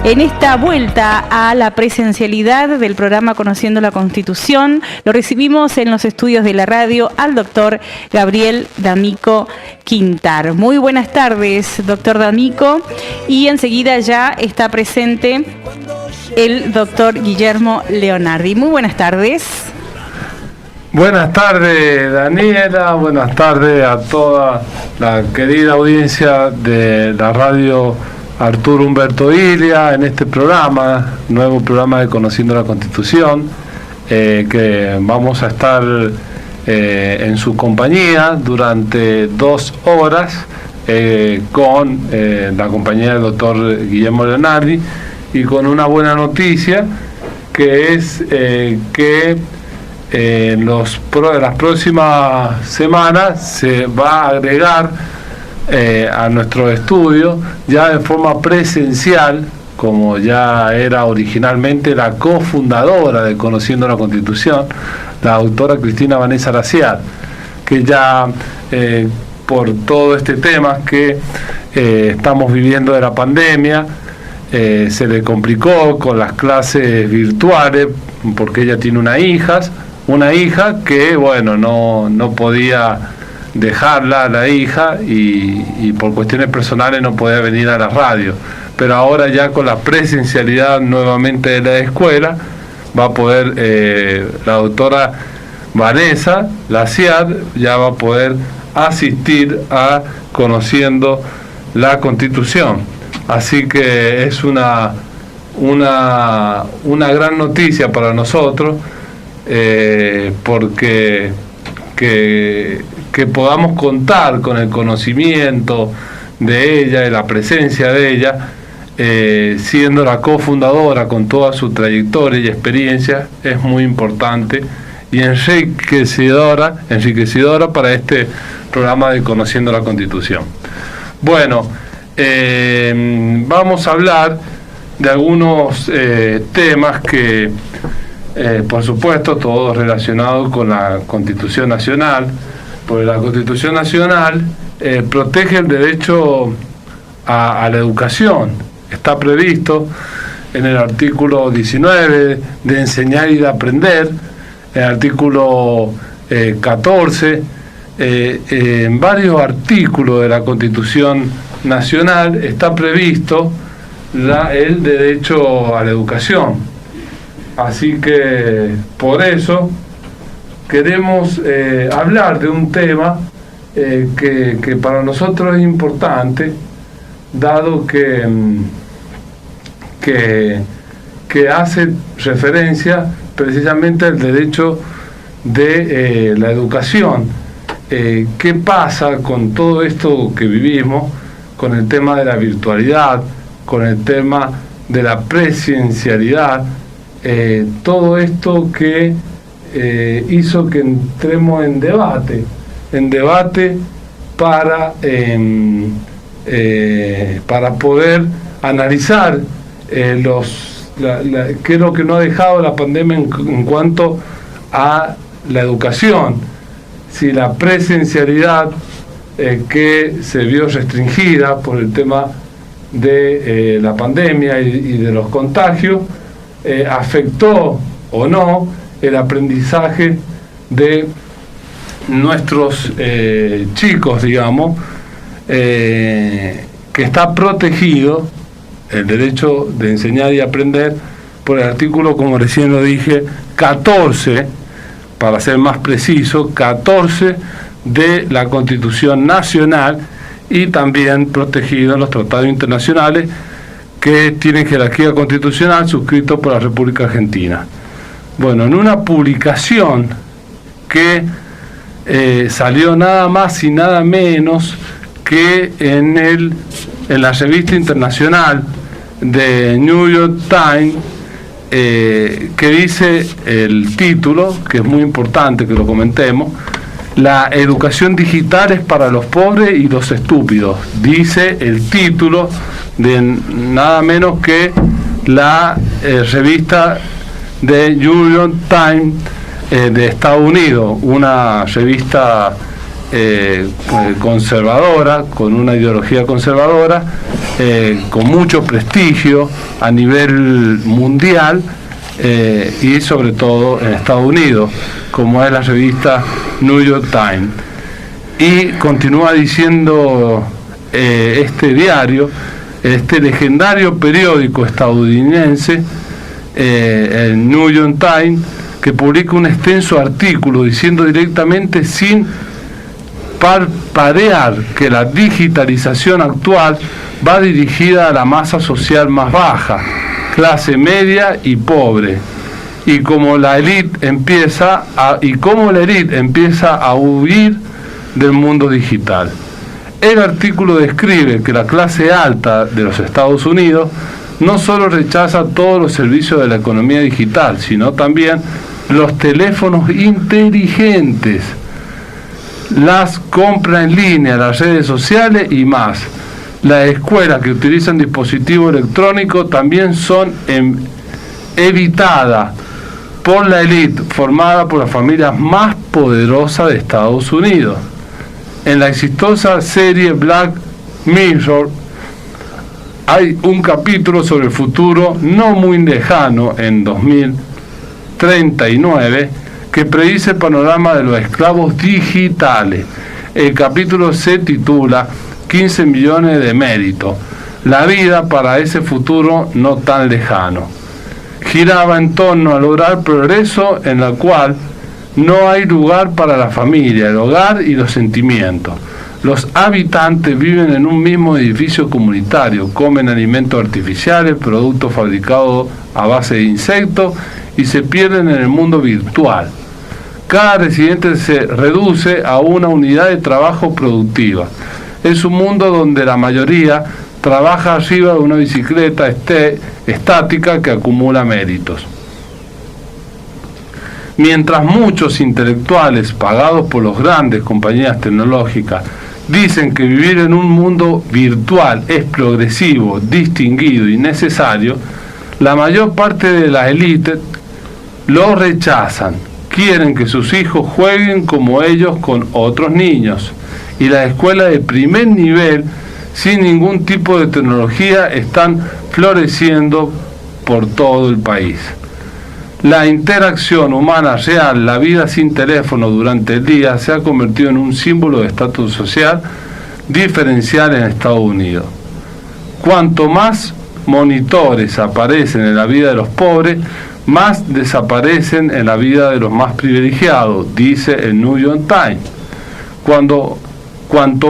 En esta vuelta a la presencialidad del programa Conociendo la Constitución, lo recibimos en los estudios de la radio al doctor Gabriel D'Amico Quintar. Muy buenas tardes, doctor D'Amico. Y enseguida ya está presente el doctor Guillermo Leonardi. Muy buenas tardes. Buenas tardes, Daniela. Buenas tardes a toda la querida audiencia de la radio Arturo Humberto Ilia en este programa, nuevo programa de Conociendo la Constitución, que vamos a estar en su compañía durante 2 horas con la compañía del doctor Guillermo Leonardi, y con una buena noticia, que es que en las próximas semanas se va a agregar a nuestro estudio, ya de forma presencial, como ya era originalmente, la cofundadora de Conociendo la Constitución, la doctora Cristina Vanessa Laciat, que ya por todo este tema que estamos viviendo de la pandemia, se le complicó con las clases virtuales, porque ella tiene una hija que, bueno, no podía dejarla a la hija, y por cuestiones personales no podía venir a la radio, pero ahora ya con la presencialidad nuevamente de la escuela va a poder, la doctora Vanessa Laciat ya va a poder asistir a Conociendo la Constitución. Así que es una gran noticia para nosotros, porque que podamos contar con el conocimiento de ella, de la presencia de ella, siendo la cofundadora con toda su trayectoria y experiencia, es muy importante y enriquecedora para este programa de Conociendo la Constitución. Bueno, vamos a hablar de algunos temas que, por supuesto, todos relacionados con la Constitución Nacional, porque la Constitución Nacional protege el derecho a la educación. Está previsto en el artículo 19 de enseñar y de aprender, el artículo 14, en varios artículos de la Constitución Nacional está previsto el derecho a la educación. Así que por eso queremos hablar de un tema que para nosotros es importante, dado que hace referencia precisamente al derecho de la educación. ¿Qué pasa con todo esto que vivimos, con el tema de la virtualidad, con el tema de la presencialidad? Todo esto que hizo que entremos en debate para poder analizar qué es lo que nos ha dejado la pandemia en cuanto a la educación. Si la presencialidad que se vio restringida por el tema de la pandemia y de los contagios, afectó o no el aprendizaje de nuestros chicos, digamos, que está protegido el derecho de enseñar y aprender por el artículo, como recién lo dije, 14, para ser más preciso, 14 de la Constitución Nacional, y también protegido en los tratados internacionales que tienen jerarquía constitucional suscritos por la República Argentina. Bueno, en una publicación que salió nada más y nada menos que en la revista internacional de New York Times, que dice el título, que es muy importante que lo comentemos: la educación digital es para los pobres y los estúpidos. Dice el título de nada menos que la revista de New York Times de Estados Unidos, una revista conservadora, con una ideología conservadora, con mucho prestigio a nivel mundial y sobre todo en Estados Unidos, como es la revista New York Times. Y continúa diciendo este diario, este legendario periódico estadounidense, el New York Times, que publica un extenso artículo diciendo directamente, sin parpadear, que la digitalización actual va dirigida a la masa social más baja, clase media y pobre, y como la élite empieza a huir del mundo digital. El artículo describe que la clase alta de los Estados Unidos no solo rechaza todos los servicios de la economía digital, sino también los teléfonos inteligentes, las compras en línea, las redes sociales y más. Las escuelas que utilizan dispositivos electrónicos también son evitadas por la élite formada por las familias más poderosas de Estados Unidos. En la exitosa serie Black Mirror hay un capítulo sobre el futuro no muy lejano, en 2039, que predice el panorama de los esclavos digitales. El capítulo se titula 15 millones de méritos. La vida para ese futuro no tan lejano. Giraba en torno a lograr progreso en la cual no hay lugar para la familia, el hogar y los sentimientos. Los habitantes viven en un mismo edificio comunitario, comen alimentos artificiales, productos fabricados a base de insectos y se pierden en el mundo virtual. Cada residente se reduce a una unidad de trabajo productiva. Es un mundo donde la mayoría trabaja arriba de una bicicleta estática que acumula méritos. Mientras muchos intelectuales pagados por las grandes compañías tecnológicas dicen que vivir en un mundo virtual es progresivo, distinguido y necesario, la mayor parte de las élites lo rechazan. Quieren que sus hijos jueguen como ellos con otros niños, y las escuelas de primer nivel, sin ningún tipo de tecnología, están floreciendo por todo el país. La interacción humana real, la vida sin teléfono durante el día, se ha convertido en un símbolo de estatus social diferencial en Estados Unidos. Cuanto más monitores aparecen en la vida de los pobres, más desaparecen en la vida de los más privilegiados, dice el New York Times. Cuanto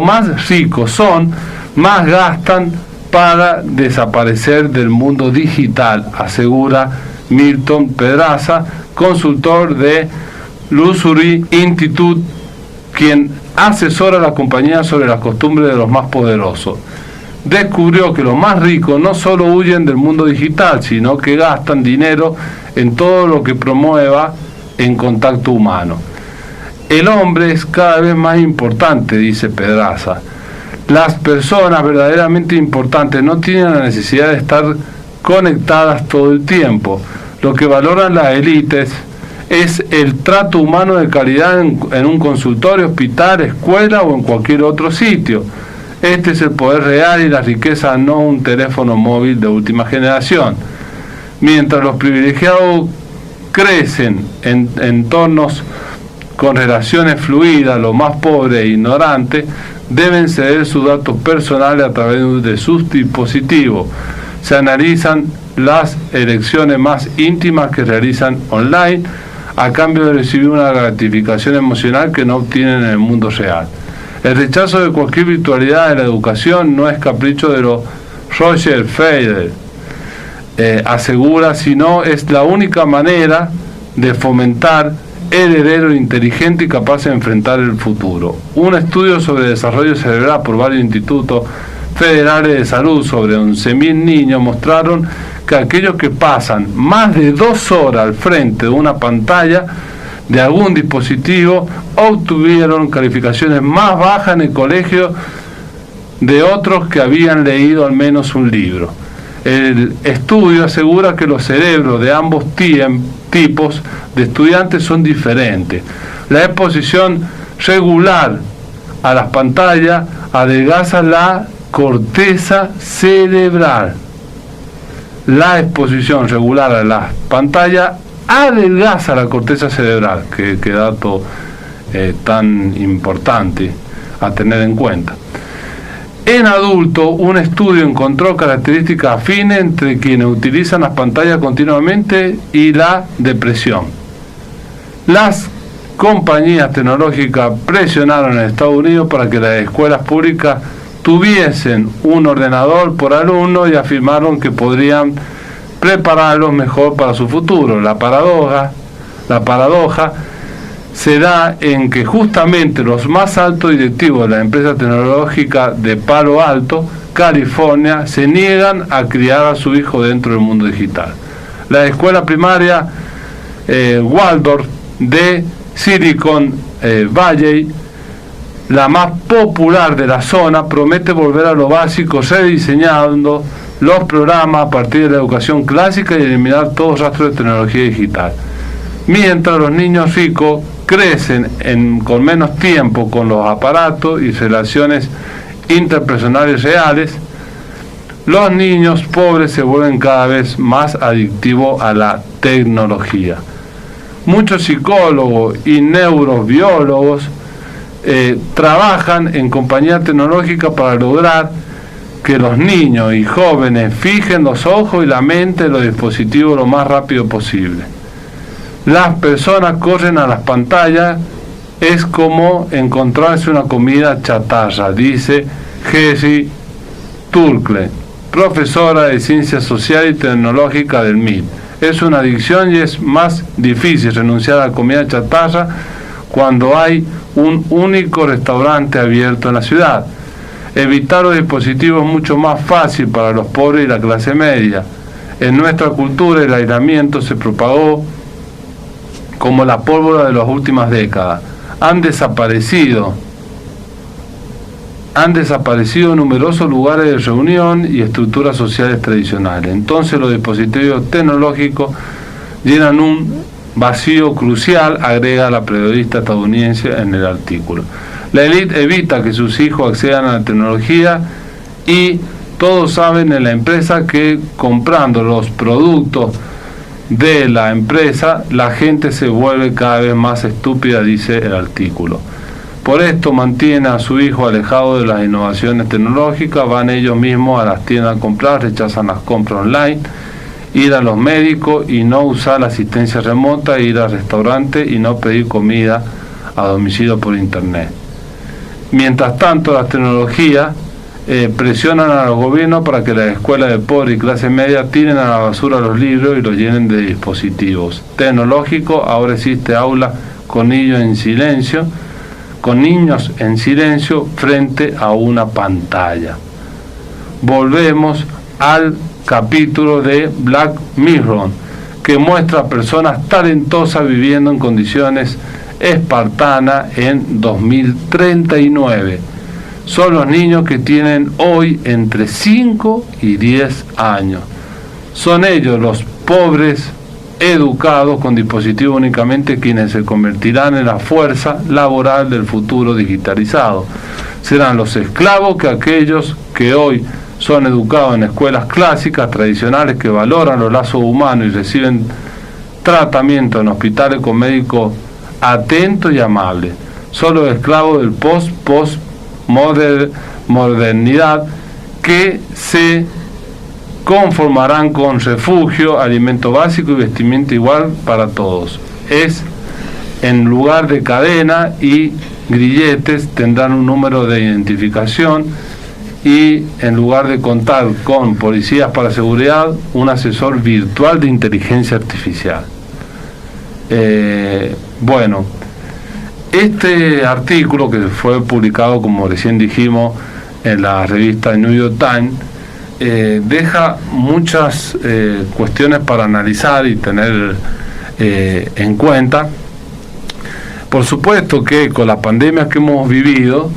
más ricos son, más gastan para desaparecer del mundo digital, asegura Milton Pedraza, consultor de Luxury Institute, quien asesora a la compañía sobre las costumbres de los más poderosos. Descubrió que los más ricos no solo huyen del mundo digital, sino que gastan dinero en todo lo que promueva en contacto humano. El hombre es cada vez más importante, dice Pedraza. Las personas verdaderamente importantes no tienen la necesidad de estar conectadas todo el tiempo. Lo que valoran las élites es el trato humano de calidad en un consultorio, hospital, escuela o en cualquier otro sitio. Este es el poder real y la riqueza, no un teléfono móvil de última generación. Mientras los privilegiados crecen en entornos con relaciones fluidas, los más pobres e ignorantes deben ceder sus datos personales a través de sus dispositivos. Se analizan las elecciones más íntimas que realizan online a cambio de recibir una gratificación emocional que no obtienen en el mundo real. El rechazo de cualquier virtualidad de la educación no es capricho de los Roger Federer, asegura, sino es la única manera de fomentar el heredero inteligente y capaz de enfrentar el futuro. Un estudio sobre desarrollo cerebral por varios institutos federales de salud sobre 11.000 niños mostraron que aquellos que pasan más de 2 horas al frente de una pantalla de algún dispositivo obtuvieron calificaciones más bajas en el colegio de otros que habían leído al menos un libro. El estudio asegura que los cerebros de ambos tipos de estudiantes son diferentes. La exposición regular a las pantallas adelgaza la corteza cerebral. La exposición regular a las pantallas adelgaza la corteza cerebral, que dato tan importante a tener en cuenta. En adultos, un estudio encontró características afines entre quienes utilizan las pantallas continuamente y la depresión. Las compañías tecnológicas presionaron en Estados Unidos para que las escuelas públicas tuviesen un ordenador por alumno y afirmaron que podrían prepararlos mejor para su futuro. La paradoja se da en que justamente los más altos directivos de la empresa tecnológica de Palo Alto, California, se niegan a criar a su hijo dentro del mundo digital. La escuela primaria Waldorf de Silicon Valley, la más popular de la zona, promete volver a lo básico, rediseñando los programas a partir de la educación clásica y eliminar todo rastro de tecnología digital. Mientras los niños ricos crecen con menos tiempo con los aparatos y relaciones interpersonales reales, los niños pobres se vuelven cada vez más adictivos a la tecnología. Muchos psicólogos y neurobiólogos trabajan en compañías tecnológicas para lograr que los niños y jóvenes fijen los ojos y la mente en los dispositivos lo más rápido posible. Las personas corren a las pantallas, es como encontrarse una comida chatarra, dice Jessie Turkle, profesora de Ciencias Sociales y Tecnológicas del MIT. Es una adicción y es más difícil renunciar a la comida chatarra cuando hay un único restaurante abierto en la ciudad. Evitar los dispositivos es mucho más fácil para los pobres y la clase media. En nuestra cultura el aislamiento se propagó como la pólvora de las últimas décadas. Han desaparecido numerosos lugares de reunión y estructuras sociales tradicionales. Entonces los dispositivos tecnológicos llenan un vacío crucial, agrega la periodista estadounidense en el artículo. La élite evita que sus hijos accedan a la tecnología y todos saben en la empresa que comprando los productos de la empresa, la gente se vuelve cada vez más estúpida, dice el artículo. Por esto mantiene a su hijo alejado de las innovaciones tecnológicas, van ellos mismos a las tiendas a comprar, rechazan las compras online, ir a los médicos y no usar la asistencia remota, ir al restaurante y no pedir comida a domicilio por internet. Mientras tanto, las tecnologías presionan a los gobiernos para que las escuelas de pobre y clase media tiren a la basura los libros y los llenen de dispositivos tecnológicos. Ahora existe aula con niños en silencio frente a una pantalla. Volvemos al capítulo de Black Mirror, que muestra a personas talentosas viviendo en condiciones espartanas en 2039. Son los niños que tienen hoy entre 5 y 10 años. Son ellos los pobres educados con dispositivos únicamente quienes se convertirán en la fuerza laboral del futuro digitalizado. Serán los esclavos que aquellos que hoy son educados en escuelas clásicas tradicionales que valoran los lazos humanos y reciben tratamiento en hospitales con médicos atentos y amables. Son los esclavos del modernidad que se conformarán con refugio, alimento básico y vestimenta igual para todos. En lugar de cadena y grilletes tendrán un número de identificación y en lugar de contar con policías para seguridad, un asesor virtual de inteligencia artificial. Bueno, este artículo que fue publicado, como recién dijimos, en la revista New York Times, deja muchas cuestiones para analizar y tener en cuenta. Por supuesto que con la pandemia que hemos vivido,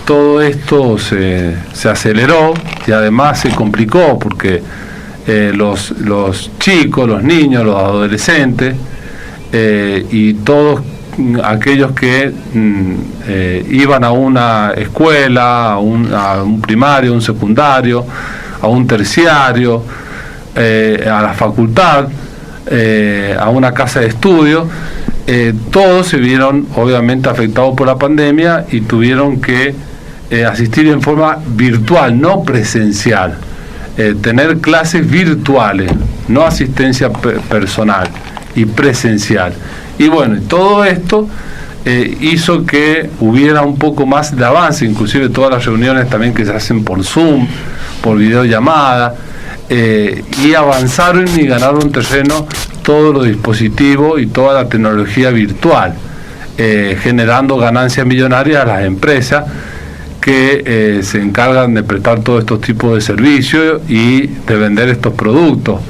todo esto se aceleró y además se complicó porque los chicos, los niños, los adolescentes y todos aquellos que iban a una escuela, a un primario, a un secundario, a un terciario, a la facultad, a una casa de estudio, todos se vieron obviamente afectados por la pandemia y tuvieron que asistir en forma virtual, no presencial, tener clases virtuales, no asistencia personal y presencial. Y bueno, todo esto hizo que hubiera un poco más de avance, inclusive todas las reuniones también que se hacen por Zoom, por videollamada, y avanzaron y ganaron terreno todos los dispositivos y toda la tecnología virtual, generando ganancias millonarias a las empresas que se encargan de prestar todos estos tipos de servicios y de vender estos productos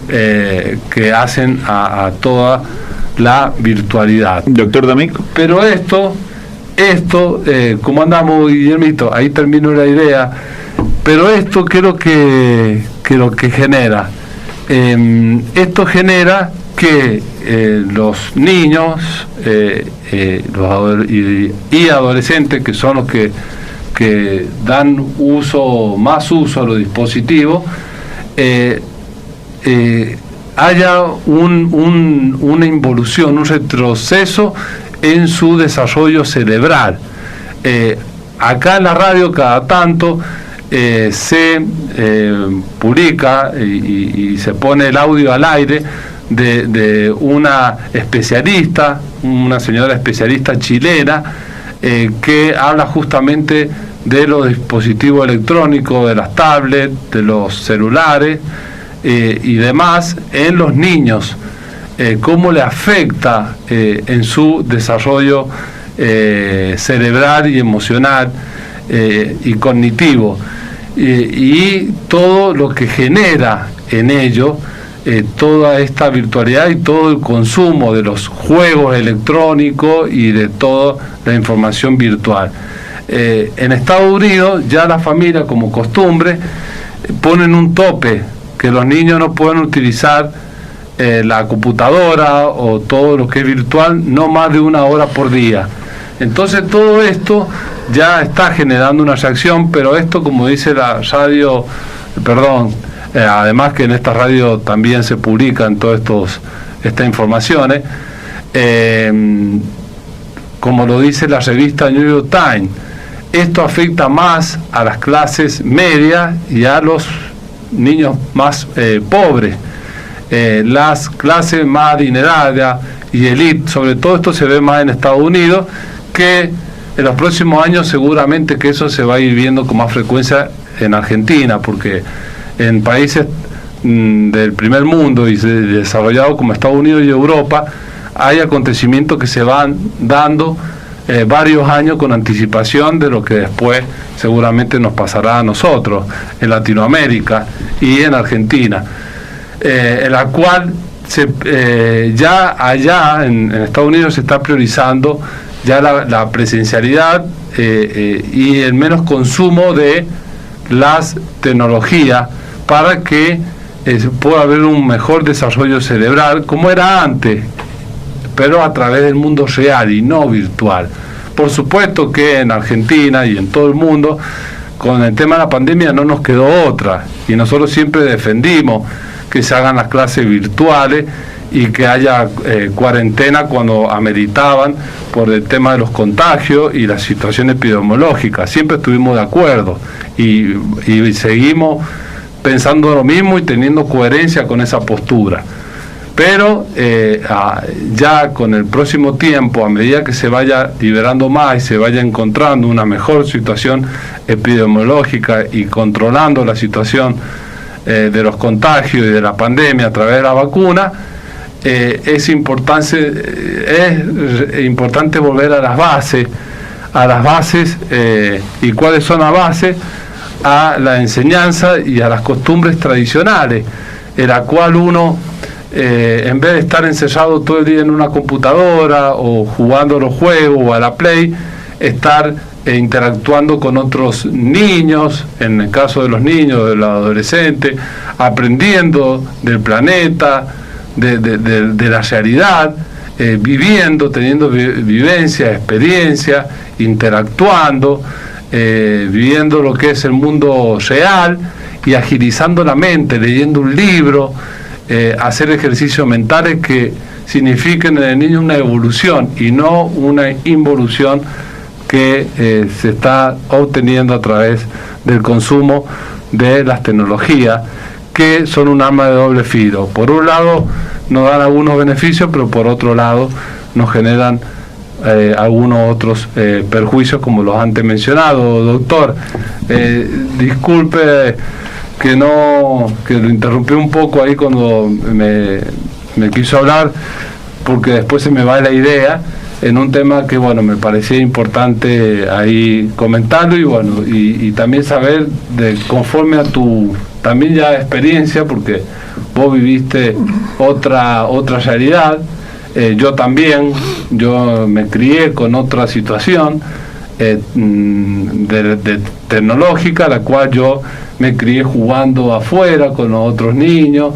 que hacen a toda la virtualidad. Doctor D'Amico. Pero esto, ¿cómo andamos, Guillermito? Ahí termino la idea. Pero esto, ¿qué es lo que genera? Esto genera que los niños y adolescentes, que son los que dan más uso a los dispositivos, haya una involución, un retroceso en su desarrollo cerebral. Acá en la radio cada tanto se publica y se pone el audio al aire de una especialista, una señora especialista chilena, que habla justamente de los dispositivos electrónicos, de las tablets, de los celulares y demás en los niños, cómo le afecta en su desarrollo cerebral y emocional y cognitivo, y todo lo que genera en ello toda esta virtualidad y todo el consumo de los juegos electrónicos y de toda la información virtual. En Estados Unidos ya las familias, como costumbre, ponen un tope, que los niños no pueden utilizar la computadora o todo lo que es virtual no más de 1 hora por día. Entonces todo esto ya está generando una reacción, pero esto, como dice la radio, además que en esta radio también se publican todas estas informaciones, como lo dice la revista New York Times, esto afecta más a las clases medias y a los niños más pobres. Las clases más adineradas y elite, sobre todo esto se ve más en Estados Unidos, que en los próximos años seguramente que eso se va a ir viendo con más frecuencia en Argentina, porque en países del primer mundo y desarrollados como Estados Unidos y Europa hay acontecimientos que se van dando varios años con anticipación de lo que después seguramente nos pasará a nosotros en Latinoamérica y en Argentina, en la cual ya allá en Estados Unidos se está priorizando ya la presencialidad y el menos consumo de las tecnologías para que pueda haber un mejor desarrollo cerebral como era antes, pero a través del mundo real y no virtual. Por supuesto que en Argentina y en todo el mundo con el tema de la pandemia no nos quedó otra, y nosotros siempre defendimos que se hagan las clases virtuales y que haya cuarentena cuando ameritaban por el tema de los contagios y la situación epidemiológica. Siempre estuvimos de acuerdo y seguimos pensando lo mismo y teniendo coherencia con esa postura. Pero ya con el próximo tiempo, a medida que se vaya liberando más y se vaya encontrando una mejor situación epidemiológica y controlando la situación de los contagios y de la pandemia a través de la vacuna, es importante volver a las bases, y cuáles son las bases, a la enseñanza y a las costumbres tradicionales, en la cual uno, en vez de estar encerrado todo el día en una computadora o jugando los juegos o a la Play, estar interactuando con otros niños, en el caso de los niños, de los adolescentes, aprendiendo del planeta, de la realidad, viviendo, teniendo vivencia, experiencia, interactuando, viviendo lo que es el mundo real y agilizando la mente, leyendo un libro, hacer ejercicios mentales que signifiquen en el niño una evolución y no una involución que se está obteniendo a través del consumo de las tecnologías, que son un arma de doble filo. Por un lado nos dan algunos beneficios, pero por otro lado nos generan algunos otros perjuicios, como los antes mencionados. Doctor, disculpe que lo interrumpí un poco ahí cuando me quiso hablar, porque después se me va la idea en un tema que, bueno, me parecía importante ahí comentarlo, y bueno, y también saber, conforme a tu también ya experiencia, porque vos viviste otra realidad, yo también, yo me crié con otra situación de tecnológica, la cual yo me crié jugando afuera con los otros niños,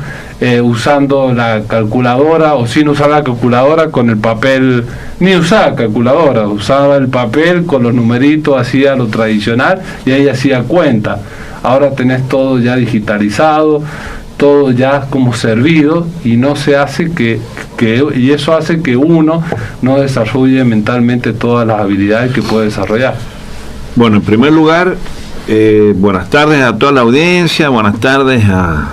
usando la calculadora o sin usar la calculadora, con el papel, ni usaba calculadora, usaba el papel con los numeritos, hacía lo tradicional y ahí hacía cuenta. Ahora tenés todo ya digitalizado, todo ya como servido, y no se hace y eso hace que uno no desarrolle mentalmente todas las habilidades que puede desarrollar. Bueno, en primer lugar, buenas tardes a toda la audiencia, buenas tardes a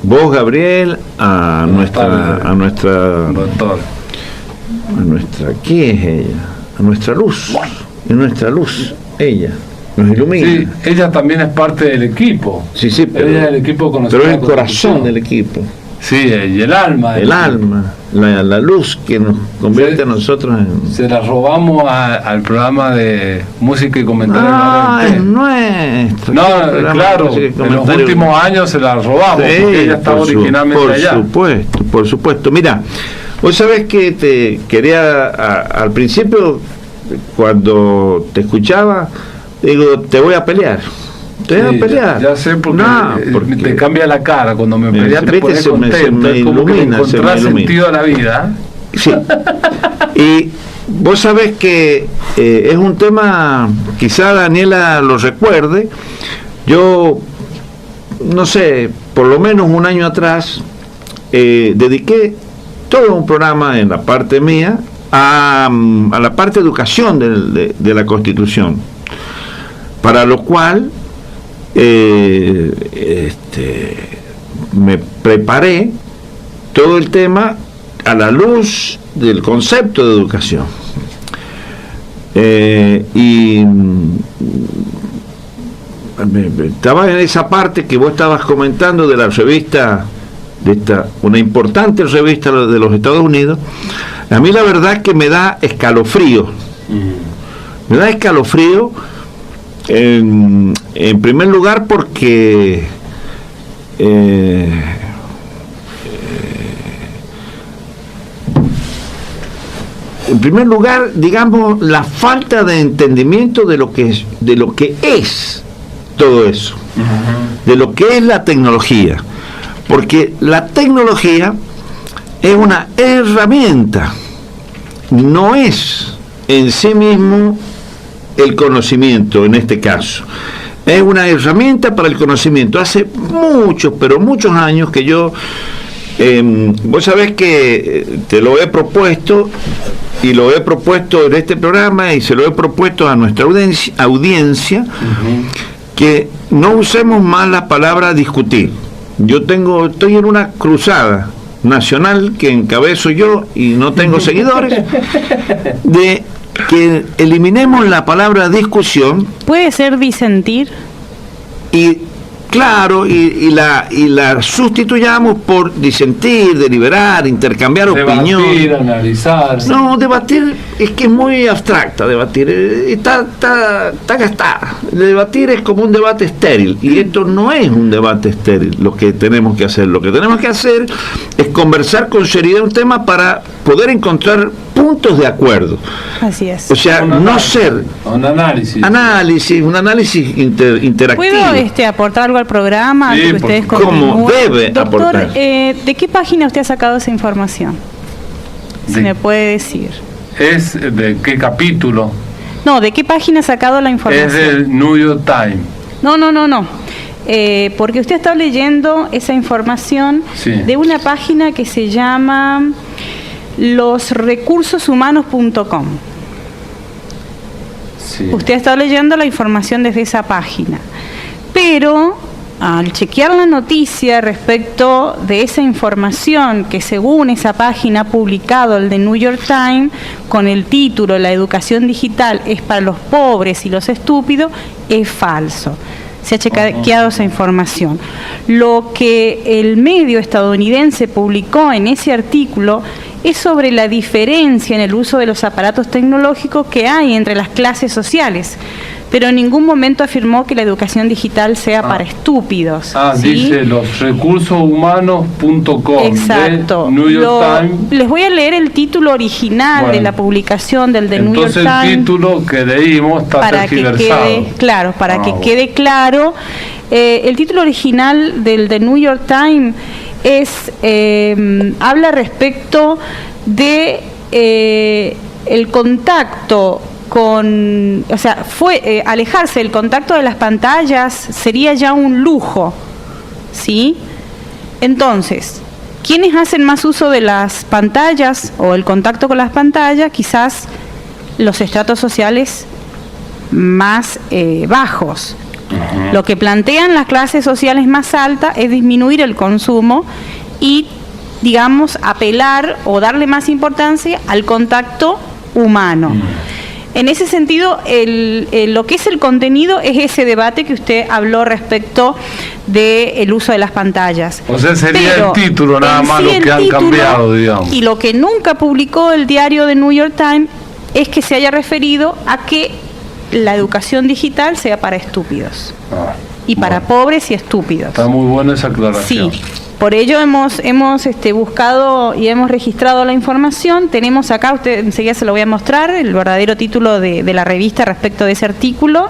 vos, Gabriel, a nuestra ¿qué es ella? A nuestra luz, ella nos ilumina. Sí, ella también es parte del equipo. Sí, pero ella es el equipo pero es el corazón del equipo. Sí, y el alma. La luz que nos convierte a nosotros en... Se la robamos al programa de música y comentario. Ah, es nuestro. No, claro, en los últimos años se la robamos, sí, porque ella estaba originalmente allá. Por supuesto. Mira, vos sabés que te quería, al principio, cuando te escuchaba, digo, te voy a pelear. Ya sé, porque te cambia la cara cuando me peleas, te pones contento, me ilumina, encontrás sentido a la vida. Sí. Y vos sabés que es un tema, quizá Daniela lo recuerde, yo, no sé, por lo menos un año atrás, dediqué todo un programa en la parte mía a la parte de educación de la Constitución, para lo cual me preparé todo el tema a la luz del concepto de educación, y estaba en esa parte que vos estabas comentando de la revista, una importante revista de los Estados Unidos. A mí la verdad es que me da escalofrío, en primer lugar porque en primer lugar, digamos, la falta de entendimiento de lo que es todo eso, de lo que es la tecnología, porque la tecnología es una herramienta, no es en sí mismo el conocimiento. En este caso es una herramienta para el conocimiento. Hace muchos, pero muchos años que yo, vos sabés que te lo he propuesto, y lo he propuesto en este programa, y se lo he propuesto a nuestra audiencia, que no usemos más la palabra discutir. Estoy en una cruzada nacional que encabezo yo y no tengo seguidores, de que eliminemos la palabra discusión. ¿Puede ser disentir? Y claro, y la sustituyamos por disentir, deliberar, intercambiar opinión. Debatir, analizar. No, debatir es que es muy abstracta, debatir está gastada. Debatir es como un debate estéril, y esto no es un debate estéril. Lo que tenemos que hacer es conversar con seriedad un tema para poder encontrar puntos de acuerdo. Así es. O sea, un análisis interactivo. ¿Puedo aportar algo al programa? Sí, que ustedes ¿cómo debe Doctor, aportar? ¿de qué página usted ha sacado esa información? si me puede decir. ¿Es de qué capítulo? No, ¿de qué página ha sacado la información? Es del New York Times. No. Porque usted está leyendo esa información de una página que se llama losrecursoshumanos.com. Sí. Usted está leyendo la información desde esa página. Pero al chequear la noticia respecto de esa información que según esa página ha publicado el de New York Times con el título "La educación digital es para los pobres y los estúpidos", es falso. Se ha chequeado esa información. Lo que el medio estadounidense publicó en ese artículo es sobre la diferencia en el uso de los aparatos tecnológicos que hay entre las clases sociales, pero en ningún momento afirmó que la educación digital sea para estúpidos. ¿Sí? Dice losrecursoshumanos.com. Exacto. De New York Times. Les voy a leer el título original de la publicación del de New York Times. Entonces el título que leímos está tergiversado. Para que quede claro, el título original del de New York Times es habla respecto de el contacto con, o sea, alejarse del contacto de las pantallas sería ya un lujo, ¿sí? Entonces, ¿quiénes hacen más uso de las pantallas o el contacto con las pantallas? Quizás los estratos sociales más bajos. Uh-huh. Lo que plantean las clases sociales más altas es disminuir el consumo y, digamos, apelar o darle más importancia al contacto humano. Uh-huh. En ese sentido, lo que es el contenido es ese debate que usted habló respecto del uso de las pantallas. O sea, sería el título nada más lo que han cambiado, digamos. Y lo que nunca publicó el diario de New York Times es que se haya referido a que la educación digital sea para estúpidos. Y para pobres y estúpidos. Está muy buena esa aclaración. Sí. Por ello hemos buscado y hemos registrado la información. Tenemos acá, usted enseguida se lo voy a mostrar, el verdadero título de la revista respecto de ese artículo.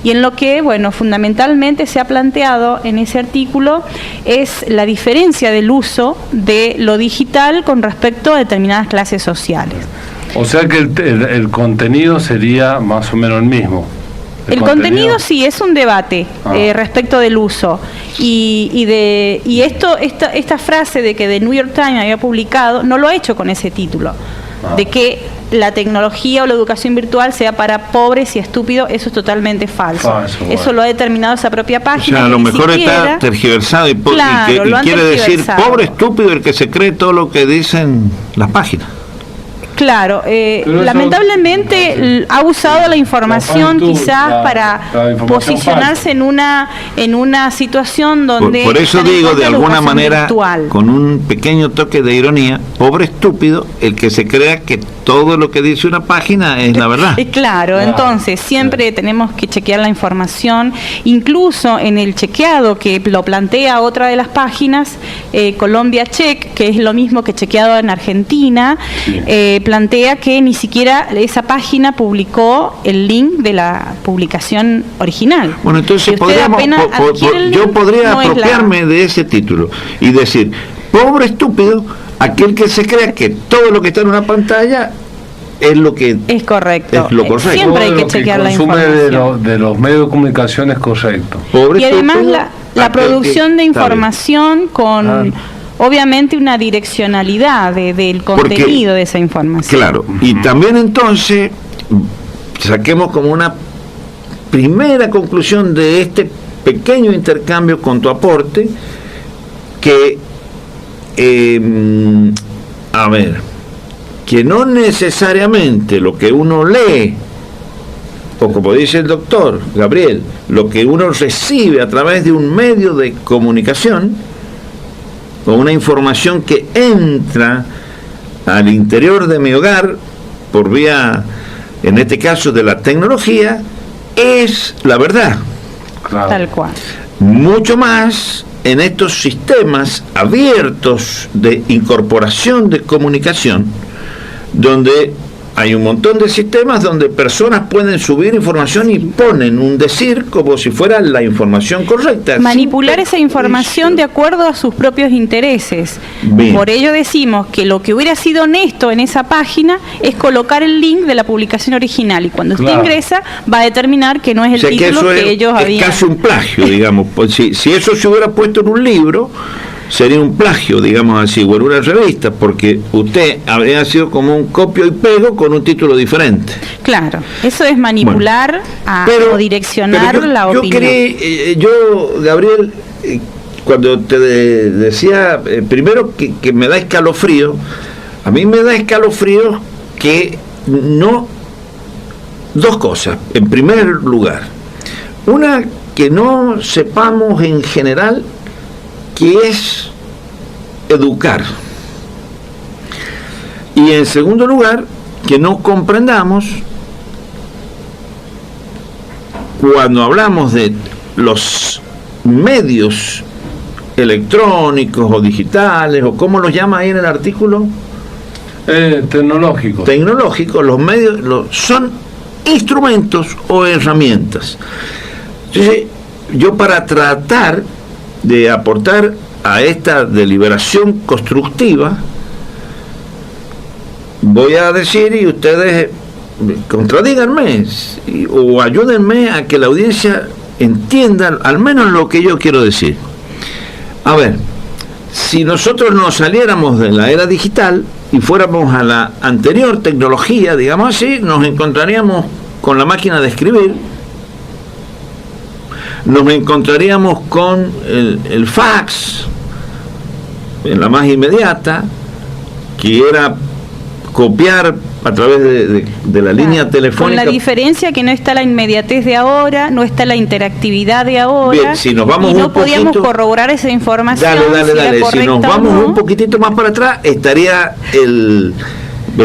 Y en lo que, bueno, fundamentalmente se ha planteado en ese artículo es la diferencia del uso de lo digital con respecto a determinadas clases sociales. O sea que el contenido sería más o menos el mismo. El contenido sí es un debate respecto del uso y esta frase de que The New York Times había publicado no lo ha hecho con ese título de que la tecnología o la educación virtual sea para pobres y estúpidos. Eso es totalmente falso. Eso lo ha determinado esa propia página. O sea, a lo mejor está tergiversado y quiere decir pobre estúpido el que se cree todo lo que dicen las páginas. Claro, lamentablemente ha usado la información quizás para posicionarse en una situación donde... Por eso digo, de alguna manera, virtual, con un pequeño toque de ironía, pobre estúpido el que se crea que todo lo que dice una página es la verdad. Claro, entonces siempre tenemos que chequear la información, incluso en el chequeado que lo plantea otra de las páginas, Colombia Check, que es lo mismo que chequeado en Argentina, plantea que ni siquiera esa página publicó el link de la publicación original. Bueno, entonces yo podría apropiarme de ese título y decir, pobre estúpido aquel que se crea que todo lo que está en una pantalla es lo que es correcto. Es lo correcto. Siempre hay que chequear la información. De los medios de comunicación es correcto. Pobre y además la producción de información con... obviamente una direccionalidad del contenido de esa información. Claro, y también entonces saquemos como una primera conclusión de este pequeño intercambio con tu aporte, que que no necesariamente lo que uno lee, o como dice el doctor Gabriel, lo que uno recibe a través de un medio de comunicación o una información que entra al interior de mi hogar por vía, en este caso, de la tecnología, es la verdad. Claro. Tal cual. Mucho más en estos sistemas abiertos de incorporación de comunicación, donde hay un montón de sistemas donde personas pueden subir información y ponen un decir como si fuera la información correcta. Manipular esa información de acuerdo a sus propios intereses. Bien. Por ello decimos que lo que hubiera sido honesto en esa página es colocar el link de la publicación original, y cuando usted ingresa va a determinar que no es el título que ellos habían. Es casi un plagio, digamos. Pues si eso se hubiera puesto en un libro, sería un plagio, digamos así, o en una revista, porque usted habría sido como un copio y pego con un título diferente. Claro, eso es manipular o direccionar la opinión. Yo, Gabriel, cuando te decía, primero que me da escalofrío, a mí me da escalofrío que no... Dos cosas. En primer lugar, una, que no sepamos en general qué es educar. Y en segundo lugar, que no comprendamos, cuando hablamos de los medios electrónicos o digitales, o cómo los llama ahí en el artículo, tecnológicos, los medios son instrumentos o herramientas. Entonces, yo, para tratar de aportar a esta deliberación constructiva, voy a decir, y ustedes contradíganme o ayúdenme a que la audiencia entienda al menos lo que yo quiero decir. A ver, si nosotros nos saliéramos de la era digital y fuéramos a la anterior tecnología, digamos así, nos encontraríamos con la máquina de escribir, nos encontraríamos con el fax, en la más inmediata, que era copiar a través de la línea telefónica. Con la diferencia que no está la inmediatez de ahora, no está la interactividad de ahora. Bien, si nos vamos y no un podíamos poquito, corroborar esa información. Dale. Si nos vamos un poquitito más para atrás, estaría el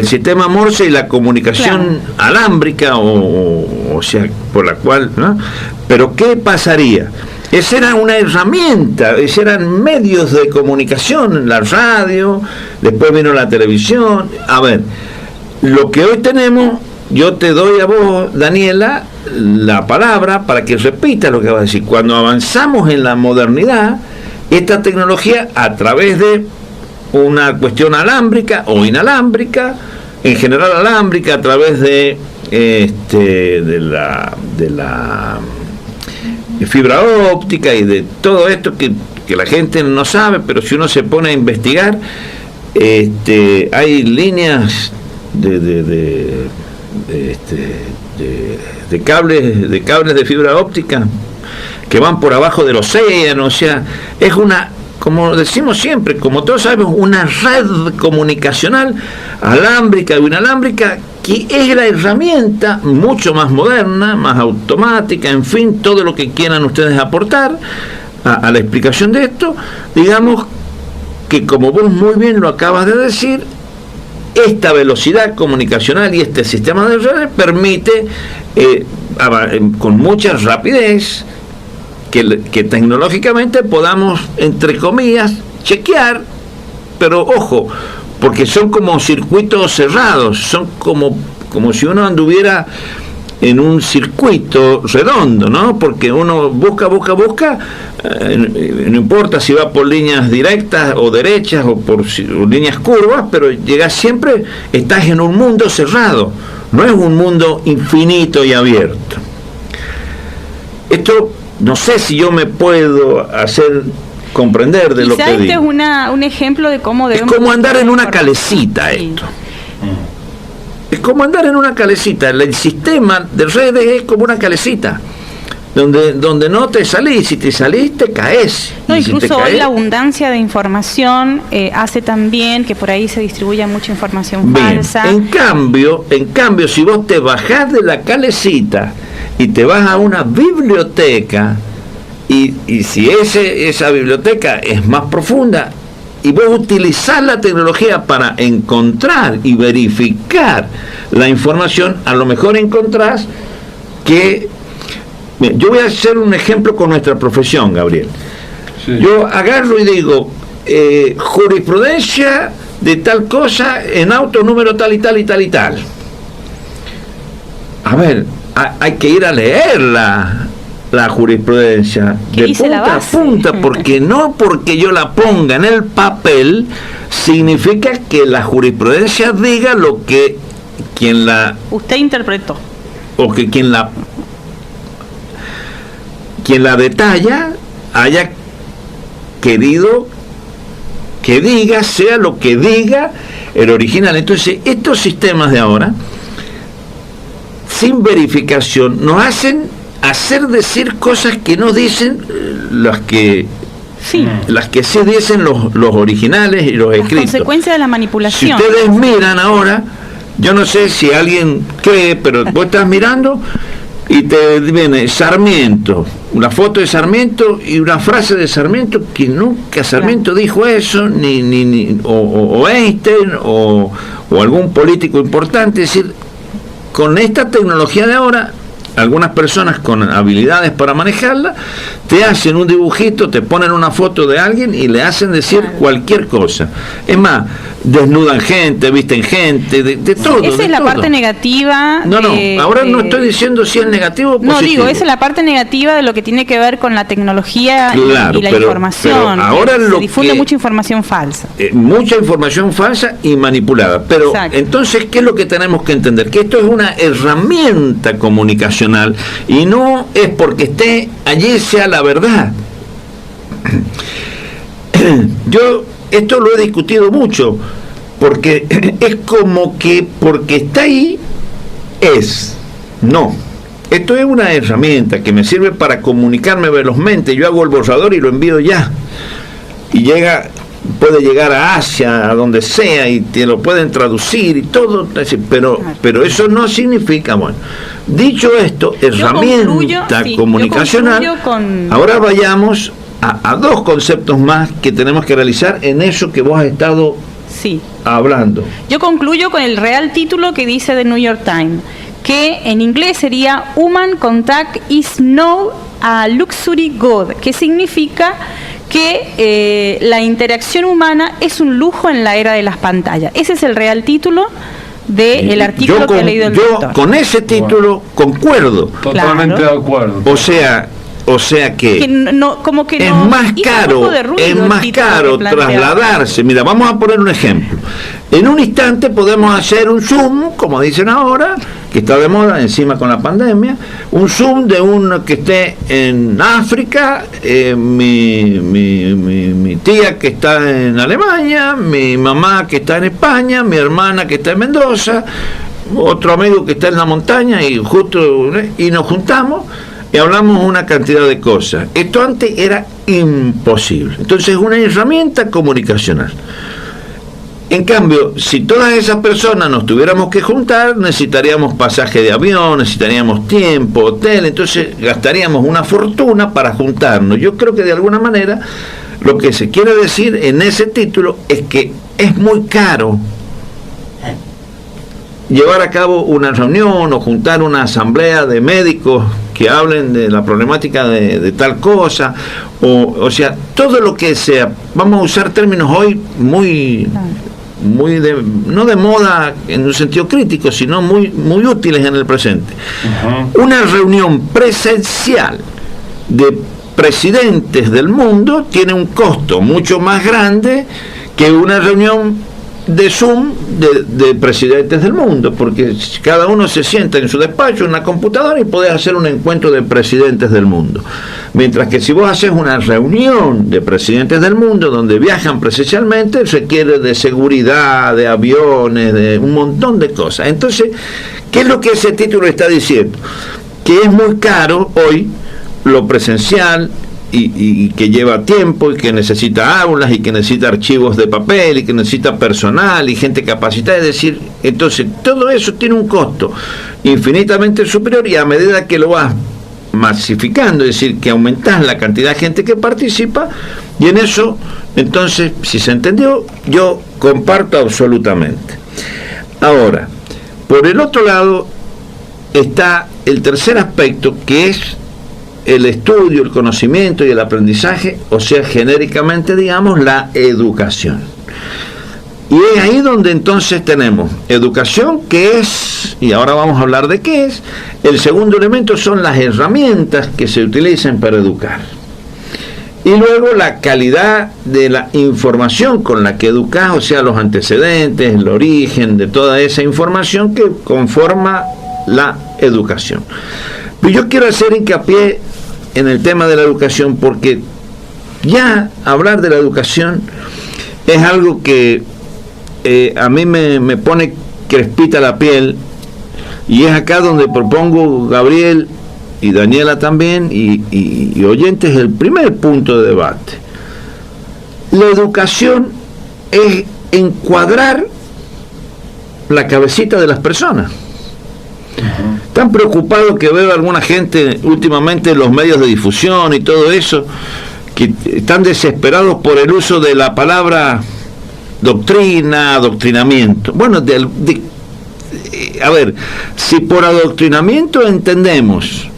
sistema Morse y la comunicación alámbrica, o sea, por la cual, ¿no? Pero ¿qué pasaría? Esa era una herramienta, esos eran medios de comunicación, la radio, después vino la televisión. A ver, lo que hoy tenemos, yo te doy a vos, Daniela, la palabra para que repita lo que vas a decir. Cuando avanzamos en la modernidad, esta tecnología, a través de una cuestión alámbrica o inalámbrica, en general alámbrica, a través de la fibra óptica y de todo esto que la gente no sabe, pero si uno se pone a investigar, hay líneas de cables de fibra óptica que van por abajo del océano. O sea, es una, como decimos siempre, como todos sabemos, una red comunicacional alámbrica o inalámbrica, que es la herramienta mucho más moderna, más automática, en fin, todo lo que quieran ustedes aportar a la explicación de esto. Digamos que, como vos muy bien lo acabas de decir, esta velocidad comunicacional y este sistema de redes permite con mucha rapidez que tecnológicamente podamos, entre comillas, chequear, pero ojo, porque son como circuitos cerrados, son como si uno anduviera en un circuito redondo, ¿no? Porque uno busca, no importa si va por líneas directas o derechas o por líneas curvas, pero llegas siempre, estás en un mundo cerrado, no es un mundo infinito y abierto. Esto, no sé si yo me puedo hacer comprender de lo que digo. Este es un ejemplo de cómo debemos... Es como andar en una calecita esto. Es como andar en una calecita. El sistema de redes es como una calecita, donde no te salís. Si te salís, te caes. No, incluso hoy la abundancia de información hace también que por ahí se distribuya mucha información falsa. En cambio, si vos te bajás de la calecita y te vas a una biblioteca, y si esa biblioteca es más profunda, y vos utilizás la tecnología para encontrar y verificar la información, a lo mejor encontrás que... Yo voy a hacer un ejemplo con nuestra profesión, Gabriel. Sí. Yo agarro y digo, jurisprudencia de tal cosa en auto número tal y tal y tal y tal. a ver, hay que ir a leer la jurisprudencia de punta a punta, porque no porque yo la ponga en el papel significa que la jurisprudencia diga lo que quien la... Usted interpretó. O que quien la detalla haya querido que diga, sea lo que diga el original. Entonces, estos sistemas de ahora, sin verificación, nos hacen decir cosas que no dicen las que sí dicen los originales y los escritos. Las consecuencias de la manipulación. Si ustedes miran ahora, yo no sé si alguien cree, pero vos estás mirando y te viene Sarmiento, una foto de Sarmiento y una frase de Sarmiento que nunca Sarmiento dijo eso, o Einstein o algún político importante. Es decir, con esta tecnología de ahora, algunas personas con habilidades para manejarla te hacen un dibujito, te ponen una foto de alguien y le hacen decir cualquier cosa. Es más, desnudan gente, visten gente, de todo. Esa es la parte negativa. No, ahora no estoy diciendo si es negativo o positivo. No, digo, esa es la parte negativa de lo que tiene que ver con la tecnología y la información. Pero ahora se difunde mucha información falsa. Mucha información falsa y manipulada. Pero exacto. Entonces, ¿qué es lo que tenemos que entender? Que esto es una herramienta comunicacional y no es porque esté allí sea la verdad. Yo esto lo he discutido mucho, porque es como que porque está ahí no. Esto es una herramienta que me sirve para comunicarme velozmente. Yo hago el borrador y lo envío ya. Y puede llegar a Asia, a donde sea, y te lo pueden traducir y todo. Pero eso no significa, bueno. Dicho esto, herramienta comunicacional, ahora vayamos a dos conceptos más que tenemos que realizar en eso que vos has estado hablando. Yo concluyo con el real título que dice The New York Times, que en inglés sería Human Contact is now a luxury good, que significa que la interacción humana es un lujo en la era de las pantallas. Ese es el real título del artículo que ha leído el doctor. Yo con ese título concuerdo. Totalmente de acuerdo. O sea que como que es más caro trasladarse. Mira, vamos a poner un ejemplo. En un instante podemos hacer un Zoom, como dicen ahora, que está de moda encima con la pandemia, un Zoom de uno que esté en África, mi tía que está en Alemania, mi mamá que está en España, mi hermana que está en Mendoza, otro amigo que está en la montaña y nos juntamos y hablamos una cantidad de cosas. Esto antes era imposible. Entonces es una herramienta comunicacional. En cambio, si todas esas personas nos tuviéramos que juntar, necesitaríamos pasaje de avión, necesitaríamos tiempo, hotel, entonces gastaríamos una fortuna para juntarnos. Yo creo que de alguna manera lo que se quiere decir en ese título es que es muy caro llevar a cabo una reunión o juntar una asamblea de médicos que hablen de la problemática de tal cosa, o sea, todo lo que sea, vamos a usar términos hoy no de moda en un sentido crítico, sino muy útiles en el presente. Uh-huh. Una reunión presencial de presidentes del mundo tiene un costo mucho más grande que una reunión de Zoom de presidentes del mundo, porque cada uno se sienta en su despacho, en una computadora, y podés hacer un encuentro de presidentes del mundo. Mientras que si vos haces una reunión de presidentes del mundo donde viajan presencialmente, requiere de seguridad, de aviones, de un montón de cosas. Entonces, ¿qué es lo que ese título está diciendo? Que es muy caro hoy lo presencial, y que lleva tiempo y que necesita aulas y que necesita archivos de papel y que necesita personal y gente capacitada. Es decir, entonces todo eso tiene un costo infinitamente superior, y a medida que lo vas masificando, es decir, que aumentas la cantidad de gente que participa, y en eso, entonces, si se entendió, yo comparto absolutamente. Ahora, por el otro lado está el tercer aspecto, que es el estudio, el conocimiento y el aprendizaje, o sea, genéricamente, digamos, la educación. Y es ahí donde entonces tenemos educación, que es, y ahora vamos a hablar de qué es, el segundo elemento son las herramientas que se utilizan para educar. Y luego la calidad de la información con la que educas, o sea, los antecedentes, el origen de toda esa información que conforma la educación. Pero yo quiero hacer hincapié en el tema de la educación porque ya hablar de la educación es algo que a mí me pone crespita la piel, y es acá donde propongo, Gabriel y Daniela también, y oyentes, el primer punto de debate. La educación es encuadrar la cabecita de las personas. Tan preocupado que veo a alguna gente últimamente en los medios de difusión y todo eso, que están desesperados por el uso de la palabra doctrina, adoctrinamiento. Bueno, a ver, si por adoctrinamiento entendemos